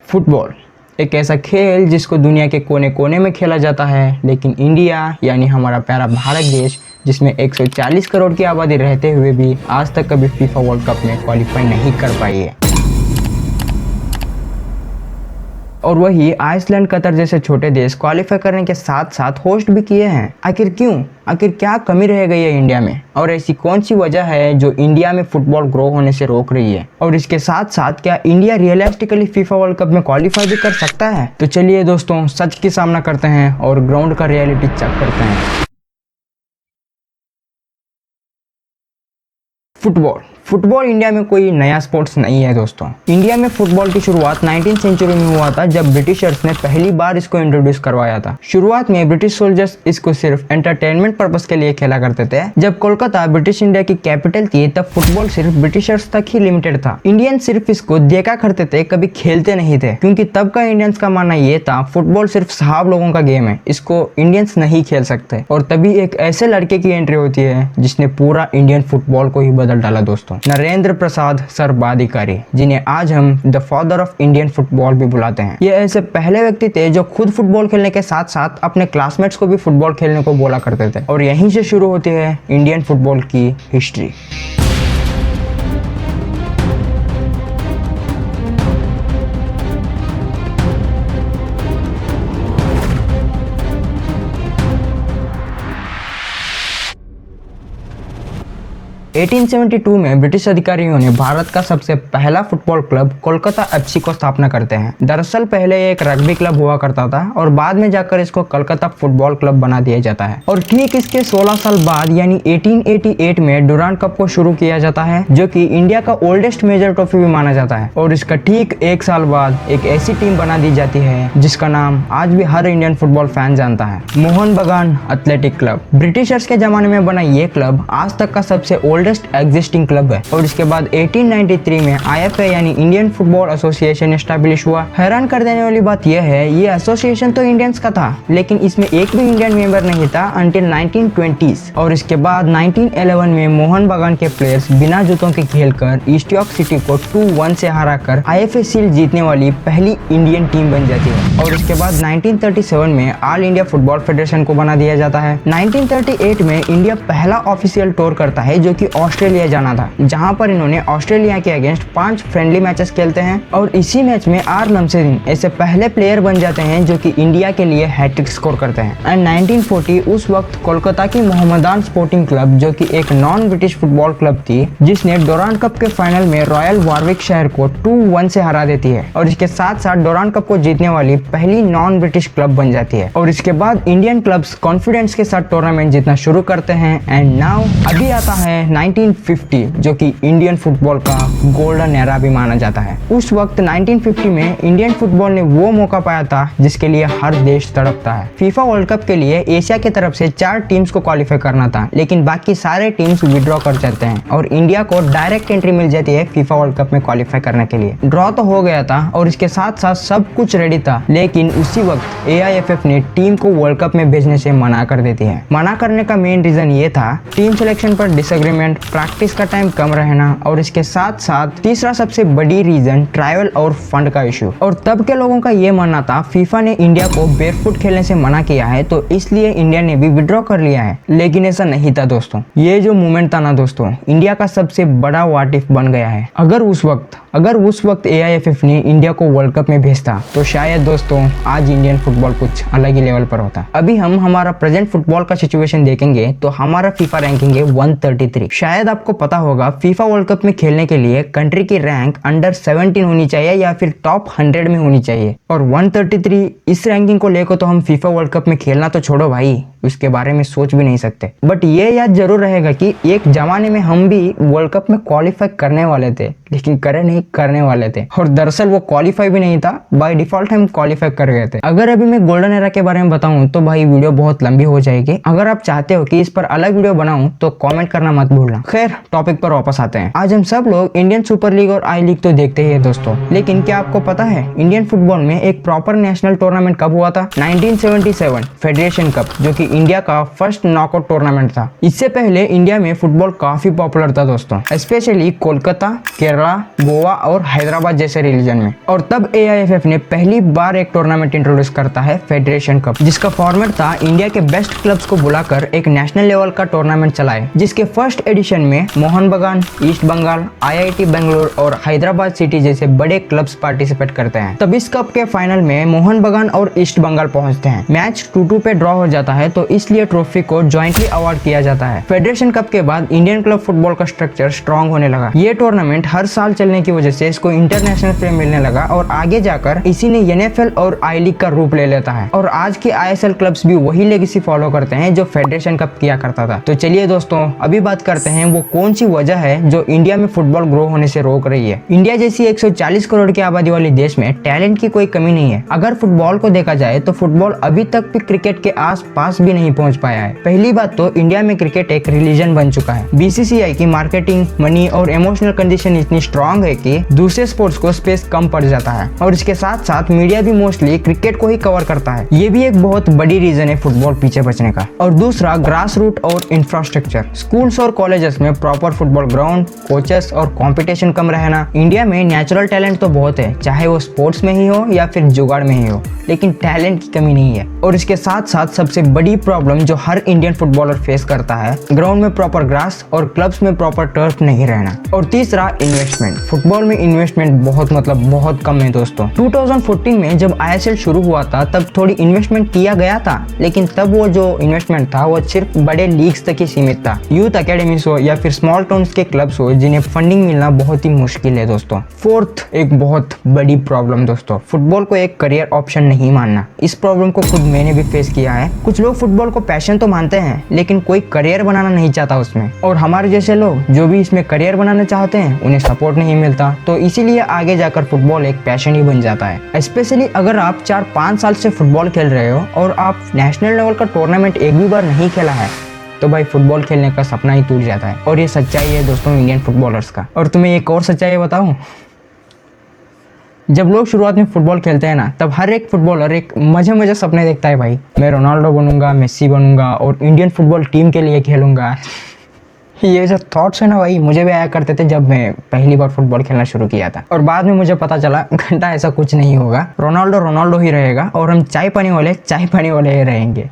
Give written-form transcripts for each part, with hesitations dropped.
Football एक ऐसा खेल जिसको दुनिया के कोने कोने में खेला जाता है, लेकिन इंडिया यानी हमारा प्यारा भारत देश जिसमें 140 करोड़ की आबादी रहते हुए भी आज तक कभी फीफा वर्ल्ड कप में क्वालिफाई नहीं कर पाई है। और वही आइसलैंड, कतर जैसे छोटे देश क्वालिफाई करने के साथ साथ होस्ट भी किए हैं। आखिर क्यों? आखिर क्या कमी रह गई है इंडिया में, और ऐसी कौन सी वजह है जो इंडिया में फुटबॉल ग्रो होने से रोक रही है? और इसके साथ साथ क्या India realistically FIFA world cup में क्वालिफाई भी कर सकता है? तो चलिए दोस्तों, सच की सामना करते हैं और ग्राउंड का रियलिटी चेक करते हैं। फुटबॉल इंडिया में कोई नया स्पोर्ट्स नहीं है दोस्तों। इंडिया में फुटबॉल की शुरुआत 19वीं सेंचुरी में हुआ था, जब ब्रिटिशर्स ने पहली बार इसको इंट्रोड्यूस करवाया था। शुरुआत में ब्रिटिश सोल्जर्स इसको सिर्फ एंटरटेनमेंट पर्पस के लिए खेला करते थे। जब कोलकाता ब्रिटिश इंडिया की कैपिटल थी, तब फुटबॉल सिर्फ ब्रिटिशर्स तक ही लिमिटेड था। इंडियंस सिर्फ इसको देखा करते थे, कभी खेलते नहीं थे, क्योंकि तब का इंडियंस का मानना ये था फुटबॉल सिर्फ साहब लोगों का गेम है, इसको इंडियंस नहीं खेल सकते। और तभी एक ऐसे लड़के की एंट्री होती है जिसने पूरा इंडियन फुटबॉल को ही बदल डाला दोस्तों, नरेंद्र प्रसाद सर्वाधिकारी, जिन्हें आज हम the father of Indian football भी बुलाते हैं। ये ऐसे पहले व्यक्ति थे जो खुद फुटबॉल खेलने के साथ साथ अपने क्लासमेट्स को भी फुटबॉल खेलने को बोला करते थे। और यहीं से शुरू होती है इंडियन फुटबॉल की हिस्ट्री। एटीन 1872 में ब्रिटिश अधिकारियों ने भारत का सबसे पहला फुटबॉल क्लब कोलकाता एफसी को स्थापना करते हैं। दरअसल पहले एक रग्बी क्लब हुआ करता था और बाद में जाकर इसको कोलकाता फुटबॉल क्लब बना दिया जाता है। और ठीक इसके 16 साल बाद यानी 1888 में डुरांड कप को शुरू किया जाता है, जो कि इंडिया का ओल्डेस्ट मेजर ट्रॉफी भी माना जाता है। और इसका ठीक एक साल बाद एक ऐसी टीम बना दी जाती है जिसका नाम आज भी हर इंडियन फुटबॉल फैन जानता है, मोहन बगान एथलेटिक क्लब। ब्रिटिशर्स के जमाने में बना ये क्लब आज तक का सबसे ओल्डेस्ट एग्जिस्टिंग क्लब है। और इसके बाद 1893 में IFA यानी इंडियन फुटबॉल एसोसिएशन एस्टैब्लिश हुआ। हैरान कर देने वाली बात यह है, ये एसोसिएशन तो इंडियंस का था, लेकिन इसमें एक भी इंडियन मेंबर नहीं था अंटिल 1920s। और इसके बाद 1911 में मोहन बगान के प्लेयर्स बिना जूतों के खेलकर ईस्ट यॉर्क सिटी को 2-1 से हराकर IFA शील्ड जीतने वाली पहली इंडियन टीम बन जाती है। और इसके बाद 1937 में ऑल इंडिया फुटबॉल फेडरेशन को बना दिया जाता है। 1938 में इंडिया पहला ऑफिशियल टूर करता है, जो कि ऑस्ट्रेलिया जाना था, जहां पर इन्होंने ऑस्ट्रेलिया के अगेंस्ट 5 फ्रेंडली मैचेस खेलते हैं। और इसी मैच में आर नमसेदीन ऐसे पहले प्लेयर बन जाते हैं जो कि इंडिया के लिए हैट्रिक स्कोर करते हैं। एंड 1940 उस वक्त कोलकाता की मोहम्मदान स्पोर्टिंग क्लब, जो कि एक नॉन ब्रिटिश फुटबॉल क्लब थी, जिसने डोरांड कप के फाइनल में रॉयल वारविक शहर को 2-1 से हरा देती है। और इसके साथ साथ डोरांड कप को जीतने वाली पहली नॉन ब्रिटिश क्लब बन जाती है। और इसके बाद इंडियन क्लब्स कॉन्फिडेंस के साथ टूर्नामेंट जीतना शुरू करते हैं। एंड नाउ अभी आता है 1950, जो कि इंडियन फुटबॉल का गोल्डन एरा भी माना जाता है। उस वक्त 1950 में इंडियन फुटबॉल ने वो मौका पाया था जिसके लिए हर देश तड़पता है। फीफा वर्ल्ड कप के लिए एशिया की तरफ से 4 टीम्स को क्वालिफाई करना था, लेकिन बाकी सारे टीम्स विड्रॉ कर जाते हैं और इंडिया को डायरेक्ट एंट्री मिल जाती है फीफा वर्ल्ड कप में क्वालिफाई करने के लिए। ड्रॉ तो हो गया था और इसके साथ साथ सब कुछ रेडी था, लेकिन उसी वक्त AIFF ने टीम को वर्ल्ड कप में भेजने से मना कर देती है। मना करने का मेन रीजन ये था टीम सिलेक्शन पर डिसएग्रीमेंट, प्रैक्टिस का टाइम कम रहना, और इसके साथ साथ तीसरा सबसे बड़ी रीजन ट्रैवल और फंड का इशू। और तब के लोगों का ये मानना था फीफा ने इंडिया को बेयरफुट खेलने से मना किया है, तो इसलिए इंडिया ने भी विड्रॉ कर लिया है। लेकिन ऐसा नहीं था दोस्तों। ये जो मूवमेंट था ना दोस्तों, इंडिया का सबसे बड़ा व्हाट इफ बन गया है। अगर उस वक्त AIFF ने इंडिया को वर्ल्ड कप में भेजता तो शायद दोस्तों आज इंडियन फुटबॉल कुछ अलग ही लेवल पर होता। अभी हम हमारा प्रेजेंट फुटबॉल का सिचुएशन देखेंगे तो हमारा फीफा रैंकिंग है 133। शायद आपको पता होगा फीफा वर्ल्ड कप में खेलने के लिए कंट्री की रैंक अंडर 17 होनी चाहिए या फिर टॉप 100 में होनी चाहिए। और 133 इस रैंकिंग को लेकर तो हम फीफा वर्ल्ड कप में खेलना तो छोड़ो भाई, उसके बारे में सोच भी नहीं सकते। बट ये याद जरूर रहेगा कि एक जमाने में हम भी वर्ल्ड कप में क्वालिफाई करने वाले थे, लेकिन करने वाले थे। और दरअसल वो क्वालिफाई भी नहीं था, बाय डिफॉल्ट हम क्वालिफाई कर गए थे। अगर अभी मैं गोल्डन एरा के बारे में बताऊं तो भाई वीडियो बहुत लंबी हो जाएगी। अगर आप चाहते हो कि इस पर अलग वीडियो बनाऊं तो कमेंट करना मत भूलना। भूलना। खैर, टॉपिक पर वापस आते हैं। आज हम सब लोग इंडियन सुपर लीग और आई लीग तो देखते ही है दोस्तों, लेकिन क्या आपको पता है इंडियन फुटबॉल में एक प्रॉपर नेशनल टूर्नामेंट कब हुआ था? 1977 फेडरेशन कप, जो कि इंडिया का फर्स्ट नॉकआउट टूर्नामेंट था। इससे पहले इंडिया में फुटबॉल काफी पॉपुलर था दोस्तों, स्पेशली कोलकाता, केरला, गोवा और हैदराबाद जैसे रीजन में। और तब AIFF ने पहली बार एक टूर्नामेंट इंट्रोड्यूस करता है, फेडरेशन कप, जिसका फॉर्मेट था इंडिया के बेस्ट क्लब्स को बुलाकर एक नेशनल लेवल का टूर्नामेंट चलाए, जिसके फर्स्ट एडिशन में मोहन बगान, ईस्ट बंगाल, IIT बेंगलुरु और हैदराबाद सिटी जैसे बड़े क्लब्स पार्टिसिपेट करते हैं। तब इस कप के फाइनल में मोहन बगान और ईस्ट बंगाल पहुंचते हैं। मैच 2-2 पे ड्रॉ हो जाता है, तो इसलिए ट्रॉफी को ज्वाइंटली अवार्ड किया जाता है। फेडरेशन कप के बाद इंडियन क्लब फुटबॉल का स्ट्रक्चर स्ट्रॉन्ग होने लगा। ये टूर्नामेंट हर साल चलने की वजह से इसको इंटरनेशनल फेम मिलने लगा और आगे जाकर इसी ने NFL और आई लीग का रूप ले लेता है। और आज के ISL क्लब्स भी वही लेगेसी फॉलो करते हैं जो फेडरेशन कप किया करता था। तो चलिए दोस्तों, अभी बात करते हैं वो कौन सी वजह है जो इंडिया में फुटबॉल ग्रो होने से रोक रही है। इंडिया जैसी 140 करोड़ की आबादी वाली देश में टैलेंट की कोई कमी नहीं है। अगर फुटबॉल को देखा जाए तो फुटबॉल अभी तक भी क्रिकेट के आस पास भी नहीं पहुंच पाया है। पहली बात तो इंडिया में क्रिकेट एक रिलीजन बन चुका है। BCCI की मार्केटिंग, मनी और इमोशनल कंडीशन इतनी स्ट्रांग है कि दूसरे स्पोर्ट्स को स्पेस कम पड़ जाता है। और इसके साथ साथ मीडिया भी मोस्टली क्रिकेट को ही कवर करता है। ये भी एक बहुत बड़ी रीजन है फुटबॉल पीछे बचने का। और दूसरा, ग्रास रूट और इंफ्रास्ट्रक्चर। स्कूल्स और कॉलेजेस में प्रॉपर फुटबॉल ग्राउंड, कोचेस और कंपटीशन कम रहना। इंडिया में नेचुरल टैलेंट तो बहुत है, चाहे वो स्पोर्ट्स में ही हो या फिर जुगाड़ में ही हो, लेकिन टैलेंट की कमी नहीं है। और इसके साथ साथ सबसे बड़ी प्रॉब्लम जो हर इंडियन फुटबॉलर फेस करता है, ग्राउंड में प्रॉपर ग्रास और क्लब्स में प्रॉपर टर्फ नहीं रहना। और तीसरा, इन्वेस्टमेंट। फुटबॉल में इन्वेस्टमेंट बहुत कम है दोस्तों। 2014 में जब ISL शुरू हुआ था तब थोड़ी इन्वेस्टमेंट किया गया था, लेकिन तब वो जो इन्वेस्टमेंट था वो सिर्फ बड़े लीग्स तक ही सीमित था। यूथ अकेडमीज हो या फिर स्मॉल टाउन्स के क्लब्स हो जिन्हें फंडिंग मिलना बहुत ही मुश्किल है दोस्तों। फोर्थ, एक बहुत बड़ी प्रॉब्लम दोस्तों, फुटबॉल को एक करियर ऑप्शन नहीं मानना। इस प्रॉब्लम को खुद मैंने भी फेस किया है। कुछ लोग फुटबॉल को पैशन तो मानते हैं, लेकिन कोई करियर बनाना नहीं चाहता उसमें। और हमारे जैसे लोग जो भी इसमें करियर बनाना चाहते हैं उन्हें सपोर्ट नहीं मिलता, तो इसीलिए आगे जाकर फुटबॉल एक पैशन ही बन जाता है। स्पेशली अगर आप 4-5 साल से फुटबॉल खेल रहे हो और आप नेशनल लेवल का टूर्नामेंट एक भी बार नहीं खेला है, तो भाई फुटबॉल खेलने का सपना ही टूट जाता है। और ये सच्चाई है दोस्तों इंडियन फुटबॉलर्स का। और तुम्हें एक और सच्चाई बताऊं, जब लोग शुरुआत में फुटबॉल खेलते हैं ना, तब हर एक फुटबॉलर एक मजे सपने देखता है, भाई मैं रोनाल्डो बनूंगा, मेसी बनूंगा और इंडियन फुटबॉल टीम के लिए खेलूंगा। ये जो थॉट्स है ना भाई, मुझे भी आया करते थे जब मैं पहली बार फुटबॉल खेलना शुरू किया था। और बाद में मुझे पता चला घंटा ऐसा कुछ नहीं होगा, रोनाल्डो ही रहेगा और हम चाय पानी वाले ही रहेंगे।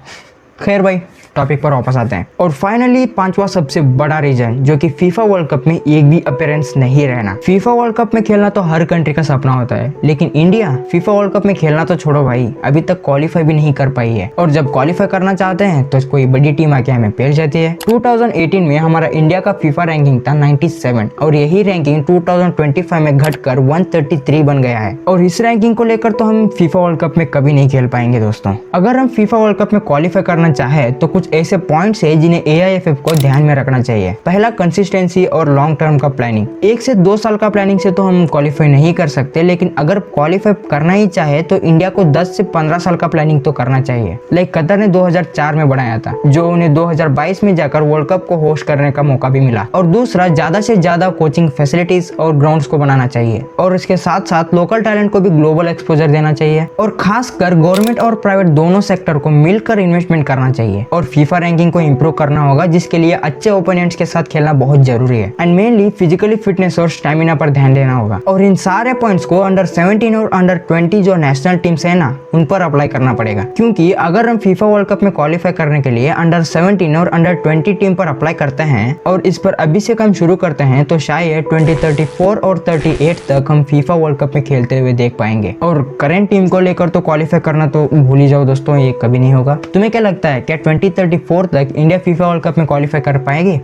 खैर भाई, टॉपिक पर वापस आते हैं। और फाइनली पांचवा सबसे बड़ा रीजन, जो कि फीफा वर्ल्ड कप में एक भी अपीयरेंस नहीं रहना। फीफा वर्ल्ड कप में खेलना तो हर कंट्री का सपना होता है, लेकिन इंडिया फीफा वर्ल्ड कप में खेलना तो छोड़ो भाई, अभी तक क्वालिफाई भी नहीं कर पाई है। और जब क्वालिफाई करना चाहते हैं तो कोई बड़ी टीम आके हमें पेल जाती है। 2018 में हमारा इंडिया का फीफा रैंकिंग था 97 और यही रैंकिंग 2025 में घटकर 133 बन गया है। और इस रैंकिंग को लेकर तो हम फीफा वर्ल्ड कप में कभी नहीं खेल पाएंगे दोस्तों। अगर हम फीफा वर्ल्ड कप में क्वालिफाई करना चाहे तो कुछ ऐसे पॉइंट्स है जिन्हें AIFF को ध्यान में रखना चाहिए। पहला, कंसिस्टेंसी और लॉन्ग टर्म का प्लानिंग। 1 से 2 साल का प्लानिंग से तो हम क्वालिफाई नहीं कर सकते, लेकिन अगर क्वालिफाई करना ही चाहे तो इंडिया को 10 से 15 साल का प्लानिंग तो करना चाहिए। लाइक कतर ने 2004 में बनाया था, जो उन्हें 2022 में जाकर वर्ल्ड कप को होस्ट करने का मौका भी मिला। और दूसरा, ज्यादा से ज्यादा कोचिंग फैसिलिटीज और ग्राउंड्स को बनाना चाहिए। और इसके साथ साथ लोकल टैलेंट को भी ग्लोबल एक्सपोजर देना चाहिए। और खासकर गवर्नमेंट और प्राइवेट दोनों सेक्टर को मिलकर इन्वेस्टमेंट करना चाहिए। और फीफा रैंकिंग को इंप्रूव करना होगा, जिसके लिए अच्छे ओपोनेंट्स के साथ खेलना बहुत जरूरी है। एंड मेनली फिजिकली फिटनेस और स्टैमिना पर ध्यान देना होगा। और इन सारे पॉइंट्स को अंडर 17 और अंडर 20 जो नेशनल टीम्स है ना, उन पर अप्लाई करना पड़ेगा। क्योंकि अगर हम फीफा वर्ल्ड कप में क्वालिफाई करने के लिए अंडर 17 और अंडर 20 टीम पर अप्लाई करते हैं और इस पर अभी से काम शुरू करते हैं, तो शायद 2034 और 38 तक हम फीफा वर्ल्ड कप में खेलते हुए देख पाएंगे। और करेंट टीम को लेकर तो क्वालिफाई करना तो भूल ही जाओ दोस्तों, ये कभी नहीं होगा। तुम्हें क्या लगता है, क्या 2034 तक इंडिया फीफा वर्ल्ड कप में क्वालिफाई कर पाएगी?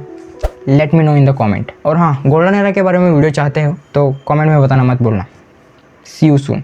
Let me know in the comment. और हाँ, गोल्डन एरा के बारे में वीडियो चाहते हो तो कमेंट में बताना मत भूलना। सी यू सून।